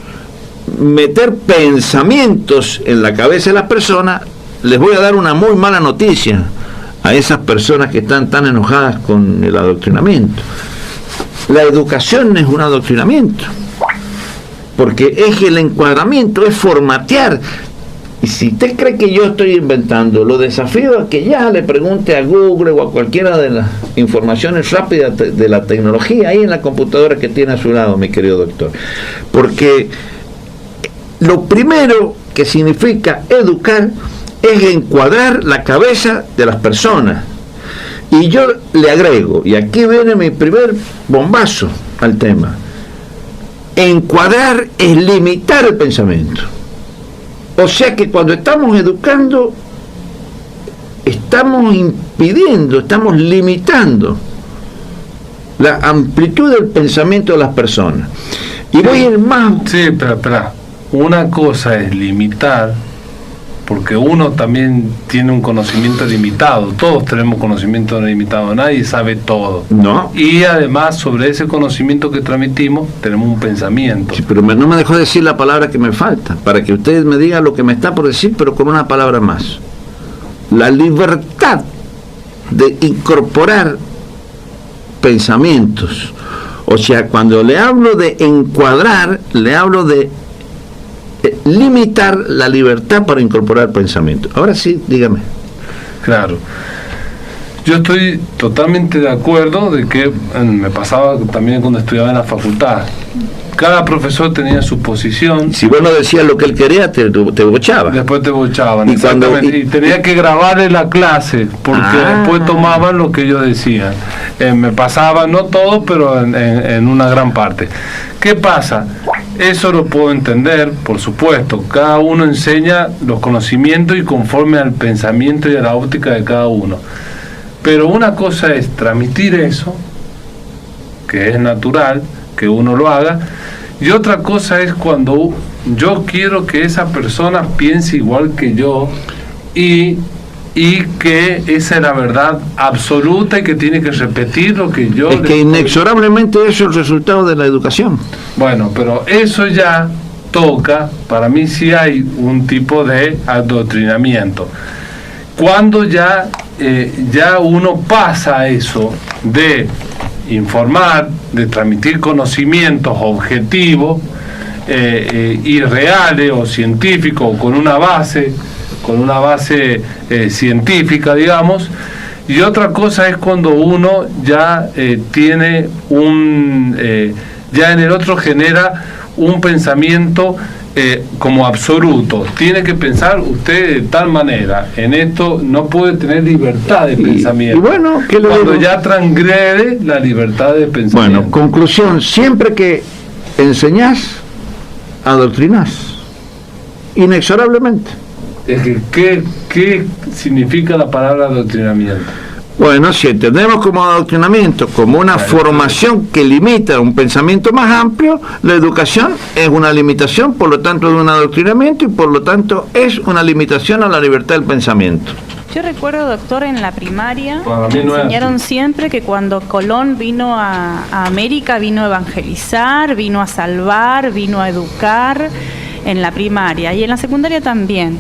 meter pensamientos en la cabeza de las personas, les voy a dar una muy mala noticia a esas personas que están tan enojadas con el adoctrinamiento. La educación es un adoctrinamiento, porque es el encuadramiento, es formatear. Y si usted cree que yo estoy inventando, lo desafío a que ya le pregunte a Google o a cualquiera de las informaciones rápidas de la tecnología ahí en la computadora que tiene a su lado, mi querido doctor. Porque lo primero que significa educar es encuadrar la cabeza de las personas. Y yo le agrego, y aquí viene mi primer bombazo al tema: encuadrar es limitar el pensamiento. O sea que cuando estamos educando, estamos impidiendo, estamos limitando la amplitud del pensamiento de las personas. Y voy a ir más... Sí, pero espera. Una cosa es limitar, porque uno también tiene un conocimiento limitado. Todos tenemos conocimiento limitado, nadie sabe todo. No. Y además, sobre ese conocimiento que transmitimos, tenemos un pensamiento. Sí, pero no me dejó decir la palabra que me falta, para que ustedes me digan lo que me está por decir, pero con una palabra más. La libertad de incorporar pensamientos. O sea, cuando le hablo de encuadrar, le hablo de limitar la libertad para incorporar pensamiento. Ahora sí, dígame. Claro. Yo estoy totalmente de acuerdo de que me pasaba también cuando estudiaba en la facultad. Cada profesor tenía su posición. Si vos no decías lo que él quería, te bochaba. Después te bochaban, y exactamente. Y tenía que grabarle la clase, porque después tomaban lo que yo decía. Me pasaba, no todo, pero en una gran parte. ¿Qué pasa? Eso lo puedo entender, por supuesto. Cada uno enseña los conocimientos y conforme al pensamiento y a la óptica de cada uno. Pero una cosa es transmitir eso, que es natural, que uno lo haga, y otra cosa es cuando yo quiero que esa persona piense igual que yo y que esa es la verdad absoluta y que tiene que repetir lo que yo... Es que inexorablemente eso es el resultado de la educación. Bueno, pero eso ya toca, para mí sí hay un tipo de adoctrinamiento. Cuando ya uno pasa a eso de informar, de transmitir conocimientos objetivos y reales o científicos, con una base científica, digamos. Y otra cosa es cuando uno ya tiene ya en el otro genera un pensamiento como absoluto. Tiene que pensar usted de tal manera. En esto no puede tener libertad de pensamiento. Y bueno, ¿qué le cuando digo? ya transgrede la libertad de pensamiento. Bueno, conclusión: siempre que enseñás, adoctrinás. Inexorablemente. Es que, ¿qué significa la palabra adoctrinamiento? Bueno, si entendemos como adoctrinamiento, como una formación que limita un pensamiento más amplio, la educación es una limitación, por lo tanto es un adoctrinamiento y por lo tanto es una limitación a la libertad del pensamiento. Yo recuerdo, doctor, en la primaria Para mí me no es enseñaron así. siempre que cuando Colón vino a América, vino a evangelizar, vino a salvar, vino a educar, en la primaria y en la secundaria también.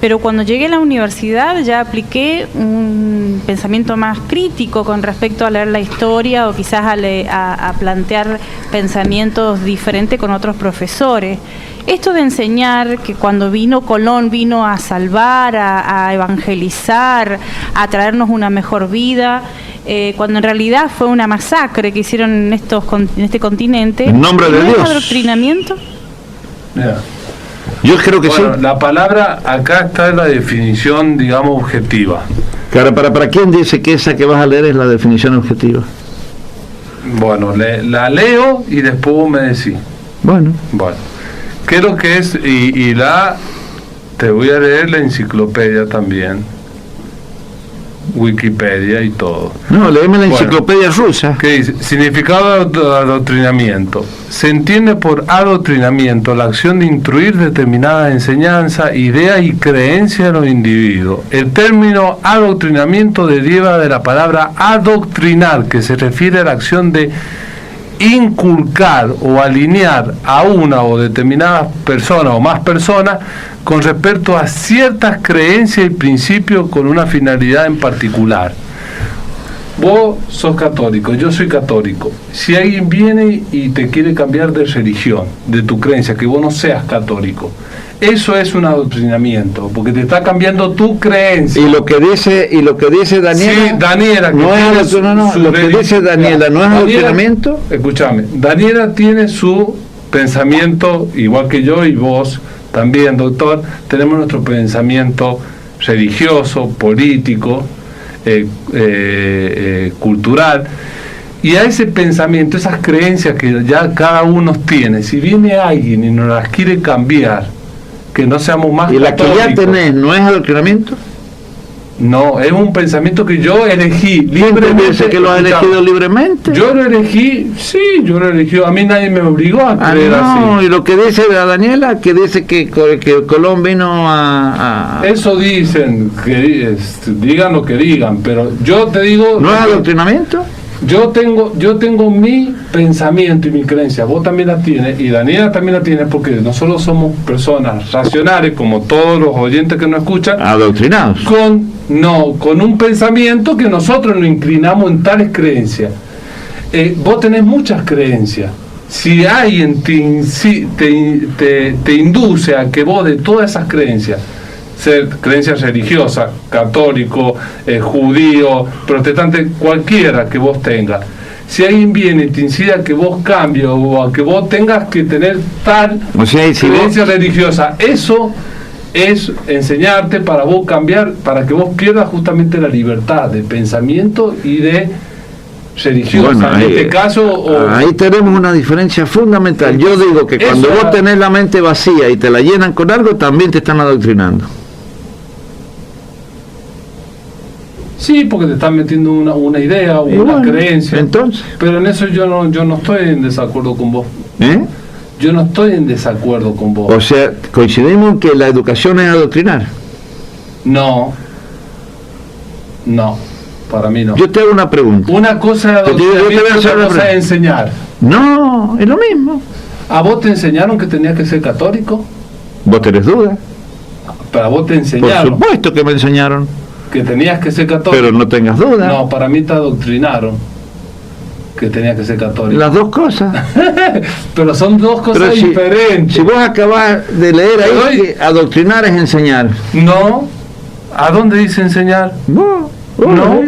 pero cuando llegué a la universidad ya apliqué un pensamiento más crítico con respecto a leer la historia o quizás a plantear pensamientos diferentes con otros profesores. Esto de enseñar que cuando vino Colón vino a salvar, a evangelizar, a traernos una mejor vida, cuando en realidad fue una masacre que hicieron en este continente. En nombre de Dios. ¿No es adoctrinamiento? Mira. Yo creo que Bueno, sí. la palabra acá está en la definición, digamos, objetiva. Claro, ¿para quién dice que esa que vas a leer es la definición objetiva? Bueno, la leo y después vos me decís. Bueno. Bueno, ¿qué es lo que es? Te voy a leer la enciclopedia también, Wikipedia y todo. No, léeme la Bueno, enciclopedia rusa. ¿Qué dice? Significado de adoctrinamiento. Se entiende por adoctrinamiento la acción de instruir determinada enseñanza, idea y creencia en los individuos. El término adoctrinamiento deriva de la palabra adoctrinar, que se refiere a la acción de inculcar o alinear a una o determinadas personas o más personas con respecto a ciertas creencias y principios con una finalidad en particular. Vos sos católico, yo soy católico. Si alguien viene y te quiere cambiar de religión, de tu creencia, que vos no seas católico, eso es un adoctrinamiento, porque te está cambiando tu creencia. Y lo que dice Daniela, Sí, Daniela, que no tiene es lo que dice Daniela, ¿no es adoctrinamiento? Escúchame, Daniela tiene su pensamiento, igual que yo y vos también, doctor, tenemos nuestro pensamiento religioso, político, cultural, y a ese pensamiento, esas creencias que ya cada uno tiene, si viene alguien y nos las quiere cambiar, que no seamos más Y la que ya católicos, tenés, ¿no es adoctrinamiento? no, es un pensamiento que yo elegí ¿Quién te libremente. dice que lo has Escuchame, elegido libremente? yo lo elegí, sí, yo lo elegí, a mí nadie me obligó a creer no, así. y lo que dice la Daniela, que dice que Colón vino a... Eso dicen, digan lo que digan, pero yo te digo, ¿No es adoctrinamiento? yo tengo mi pensamiento y mi creencia, vos también la tienes y Daniela también la tiene, porque nosotros somos personas racionales, como todos los oyentes que nos escuchan, Adoctrinados. con un pensamiento que nosotros nos inclinamos en tales creencias. Vos tenés muchas creencias. Si alguien te induce a que vos de todas esas creencias, ser creencias religiosas, católico, judío, protestante, cualquiera que vos tengas, si alguien viene y te incide a que vos cambies o a que vos tengas que tener tal O sea, si creencia religiosa, eso es enseñarte para vos cambiar, para que vos pierdas justamente la libertad de pensamiento y de religiosa. Bueno, en este caso, ahí tenemos una diferencia fundamental. Yo digo que cuando Eso vos tenés la mente vacía y te la llenan con algo, también te están adoctrinando. sí, porque te están metiendo una idea o Y una bueno, creencia. entonces, Pero en eso yo no estoy en desacuerdo con vos. ¿eh? Yo no estoy en desacuerdo con vos. O sea, coincidimos en que la educación es adoctrinar. No, para mí no. Yo te hago una pregunta. Una cosa es Yo te voy a adoctrinamiento, hacer otra una cosa es pregunta. enseñar. No, es lo mismo. ¿A vos te enseñaron que tenías que ser católico? ¿Vos tenés dudas? Para vos te Por enseñaron supuesto que me enseñaron, que tenías que ser católico. pero no tengas dudas. No, para mí te adoctrinaron que tenías que ser católico. Las dos cosas. Pero son dos cosas Pero diferentes. si vos acabás de leer ahí Pero que adoctrinar es enseñar. No. ¿A dónde dice enseñar? No, No. no.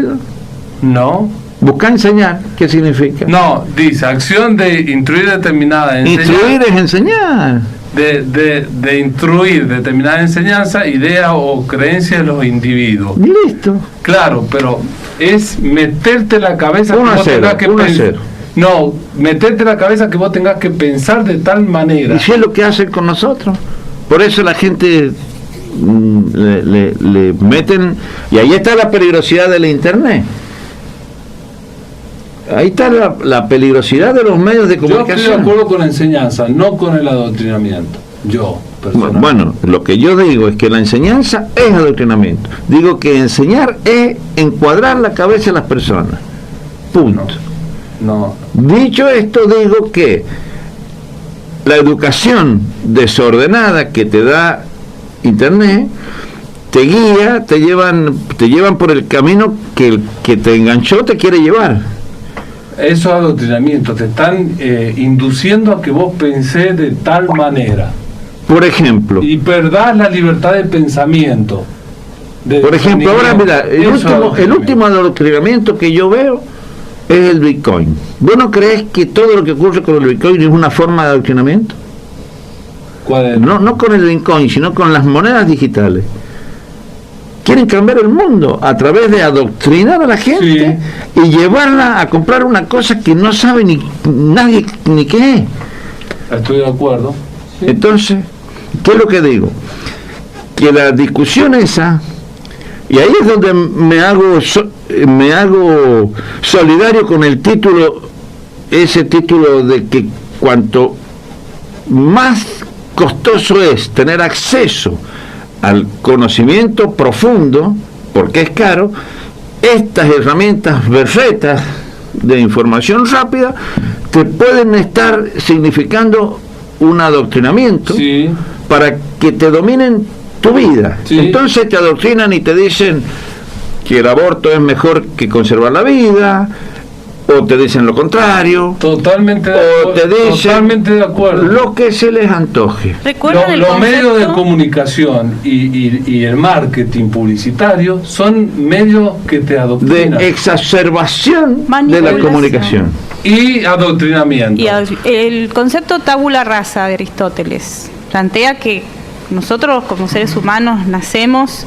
No. Buscar enseñar, ¿qué significa? No, dice acción de instruir determinada enseñanza. Instruir es enseñar. De instruir determinada enseñanza, idea o creencia de los individuos. Listo. Claro, pero es meterte en la cabeza que 1-0, vos tengas que 1-0. pensar. No, meterte en la cabeza que vos tengas que pensar de tal manera. Y si es lo que hacen con nosotros. Por eso la gente le meten. Y ahí está la peligrosidad del internet. Ahí está la peligrosidad de los medios de Yo estoy de comunicación. acuerdo con la enseñanza, no con el adoctrinamiento. Yo, personalmente. Bueno, lo que yo digo es que la enseñanza es adoctrinamiento. Digo que enseñar es encuadrar la cabeza de las personas. Punto. No. Dicho esto, digo que la educación desordenada que te da Internet te guía, te llevan por el camino que el que te enganchó te quiere llevar. Eso es adoctrinamiento, te están induciendo a que vos pensés de tal manera. Por ejemplo. Y perdás la libertad de pensamiento. Por ejemplo, ahora mira, el último adoctrinamiento que yo veo es el Bitcoin. ¿Vos no crees que todo lo que ocurre con el Bitcoin es una forma de adoctrinamiento? ¿Cuál es? No con el Bitcoin, sino con las monedas digitales. Quieren cambiar el mundo a través de adoctrinar a la gente, sí, y llevarla a comprar una cosa que no sabe nadie ni qué es. Estoy de acuerdo. Sí. Entonces, ¿qué es lo que digo? Que la discusión esa, y ahí es donde me hago solidario con el título, ese título de que cuanto más costoso es tener acceso al conocimiento profundo, porque es caro, estas herramientas berretas de información rápida te pueden estar significando un adoctrinamiento, sí, para que te dominen tu vida. Sí. Entonces te adoctrinan y te dicen que el aborto es mejor que conservar la vida, o te dicen lo contrario, totalmente de acuerdo, lo que se les antoje. Los medios de comunicación y el marketing publicitario son medios que te adoctrinan, de exacerbación de la comunicación y adoctrinamiento. Y el concepto tabula rasa de Aristóteles plantea que nosotros como seres humanos nacemos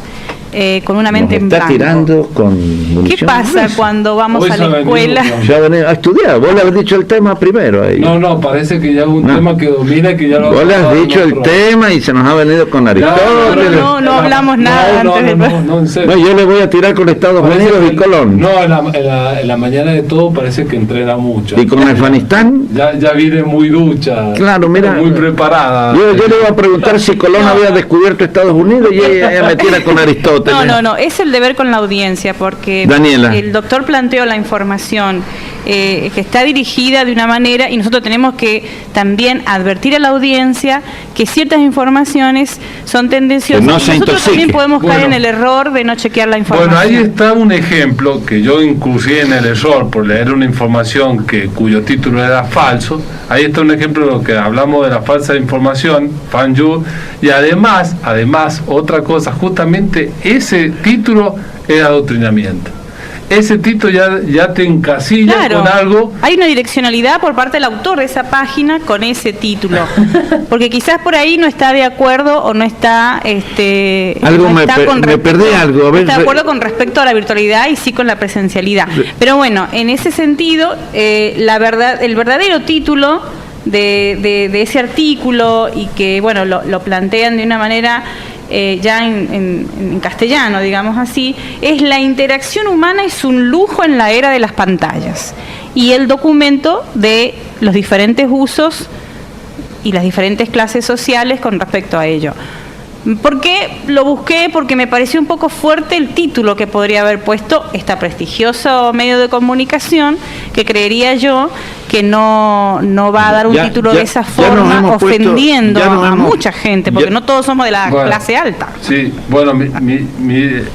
con una mente en blanco. Tirando con munición. ¿Qué pasa cuando vamos a la escuela? Ya a estudiar, vos le habéis dicho el tema primero ahí. No, parece que ya es un tema que domina, que ya lo... Vos le has dicho el tema y se nos ha venido con Aristóteles. No hablamos nada antes no, en serio. Yo le voy a tirar con Estados Unidos y Colón. No, en la mañana de todo parece que entrena mucho. ¿Y con Afganistán? Ya viene muy ducha. Claro, mira. Muy preparada. Yo le iba a preguntar si Colón había descubierto Estados Unidos y ella me tira con Aristóteles. No, es el deber con la audiencia, porque Daniela, el doctor planteó la información que está dirigida de una manera y nosotros tenemos que también advertir a la audiencia que ciertas informaciones son tendenciosas. No nosotros también podemos caer en el error de no chequear la información. Bueno, ahí está un ejemplo que yo incurrí en el error por leer una información cuyo título era falso. Ahí está un ejemplo de lo que hablamos de la falsa información, FANJU, y además, otra cosa, justamente ese título es adoctrinamiento. Ese título ya te encasilla, claro, con algo. Hay una direccionalidad por parte del autor de esa página con ese título, porque quizás por ahí no está de acuerdo o no está me perdí algo. A ver, está de acuerdo con respecto a la virtualidad y sí con la presencialidad. Pero bueno, en ese sentido, el verdadero título de ese artículo, y que bueno lo plantean de una manera ya en castellano, digamos así, es: la interacción humana es un lujo en la era de las pantallas, y el documento de los diferentes usos y las diferentes clases sociales con respecto a ello. ¿Por qué lo busqué? Porque me pareció un poco fuerte el título que podría haber puesto esta prestigioso medio de comunicación, que creería yo que no va a dar un título de esa forma, ofendiendo a mucha gente, porque no todos somos de la clase alta. Sí, bueno,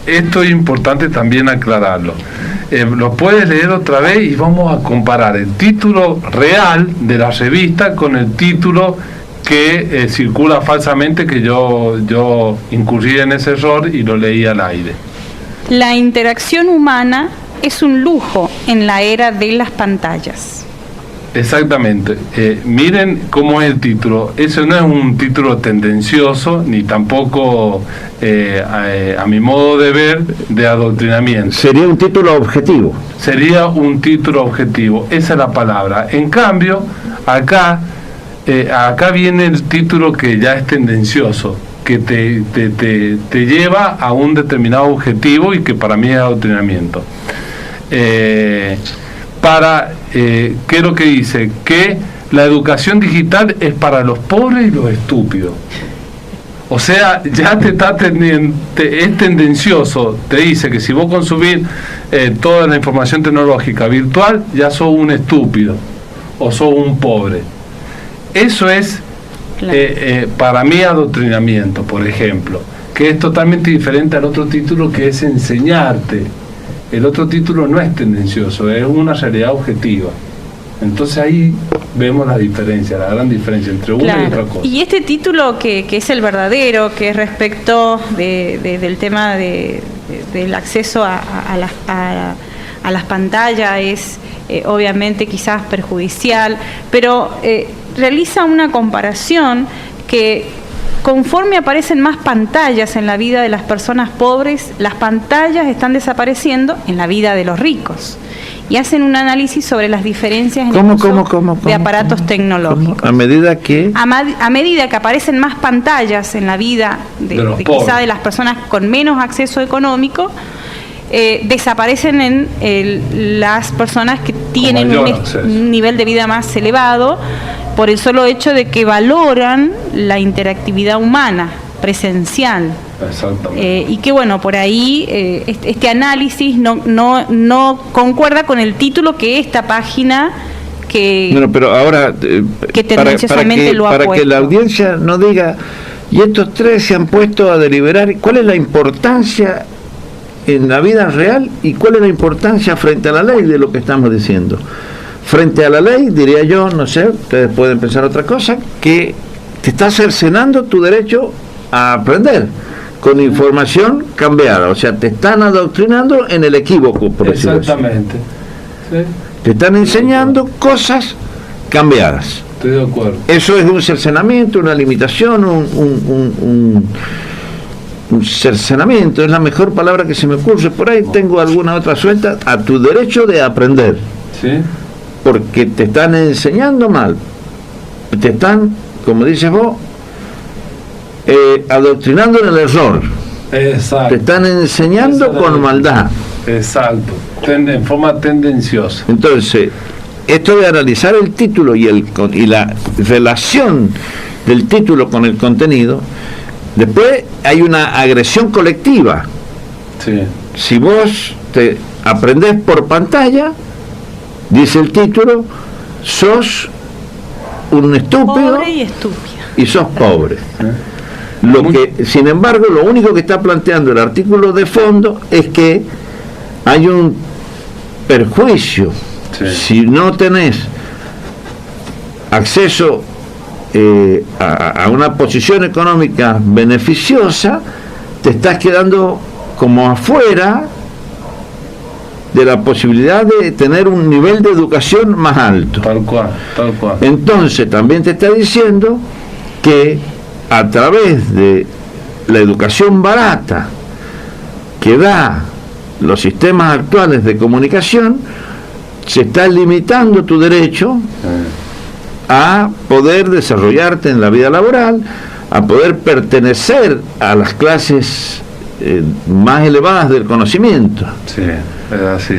esto es importante también aclararlo. Lo puedes leer otra vez y vamos a comparar el título real de la revista con el título que circula falsamente, que yo incurrí en ese error y lo leí al aire. La interacción humana es un lujo en la era de las pantallas. Exactamente. Miren cómo es el título. Eso no es un título tendencioso, ni tampoco, a mi modo de ver, de adoctrinamiento. Sería un título objetivo. Sería un título objetivo. Esa es la palabra. En cambio, acá viene el título que ya es tendencioso, que te lleva a un determinado objetivo y que para mí es adoctrinamiento. ¿Qué es lo que dice? Que la educación digital es para los pobres y los estúpidos. O sea, ya es tendencioso, te dice que si vos consumís toda la información tecnológica virtual, ya sos un estúpido o sos un pobre. Eso es, claro, para mí adoctrinamiento, por ejemplo. que es totalmente diferente al otro título, que es enseñarte. El otro título no es tendencioso, es una realidad objetiva. Entonces ahí vemos la diferencia, la gran diferencia entre una y otra cosa. Y este título que es el verdadero, que es respecto del tema del acceso a las pantallas, es obviamente quizás perjudicial, pero realiza una comparación que conforme aparecen más pantallas en la vida de las personas pobres, las pantallas están desapareciendo en la vida de los ricos. Y hacen un análisis sobre las diferencias en el uso de aparatos tecnológicos. ¿A medida que? A medida que aparecen más pantallas en la vida de quizá de las personas con menos acceso económico, desaparecen en las personas que tienen un nivel de vida más elevado, por el solo hecho de que valoran la interactividad humana, presencial. Exactamente. Y que bueno, por ahí este análisis no concuerda con el título que esta página bueno, pero ahora que tendenciosamente lo ha puesto. Para que la audiencia no diga, y estos tres se han puesto a deliberar, ¿cuál es la importancia en la vida real y cuál es la importancia frente a la ley de lo que estamos diciendo? Frente a la ley, diría yo, no sé, ustedes pueden pensar otra cosa, que te está cercenando tu derecho a aprender con información cambiada, o sea, te están adoctrinando en el equívoco, por decirlo así. Exactamente. Sí. Te están enseñando cosas cambiadas. Estoy de acuerdo. Eso es un cercenamiento, una limitación, un cercenamiento, es la mejor palabra que se me ocurre. Por ahí tengo alguna otra suelta, a tu derecho de aprender. Sí. Porque te están enseñando mal. Te están, como dices vos, adoctrinando en el error. Exacto. Te están enseñando con maldad. Exacto. En forma tendenciosa. Entonces, esto de analizar el título y la relación del título con el contenido, después hay una agresión colectiva. Sí. Si vos te aprendés por pantalla, dice el título, sos un estúpido pobre y estúpido. Y sos pobre. Sin embargo, lo único que está planteando el artículo de fondo es que hay un perjuicio. Sí. Si no tenés acceso a una posición económica beneficiosa, te estás quedando como afuera de la posibilidad de tener un nivel de educación más alto. Tal cual, tal cual. Entonces también te está diciendo que a través de la educación barata que da los sistemas actuales de comunicación, se está limitando tu derecho a poder desarrollarte en la vida laboral, a poder pertenecer a las clases más elevadas del conocimiento. Sí, es así.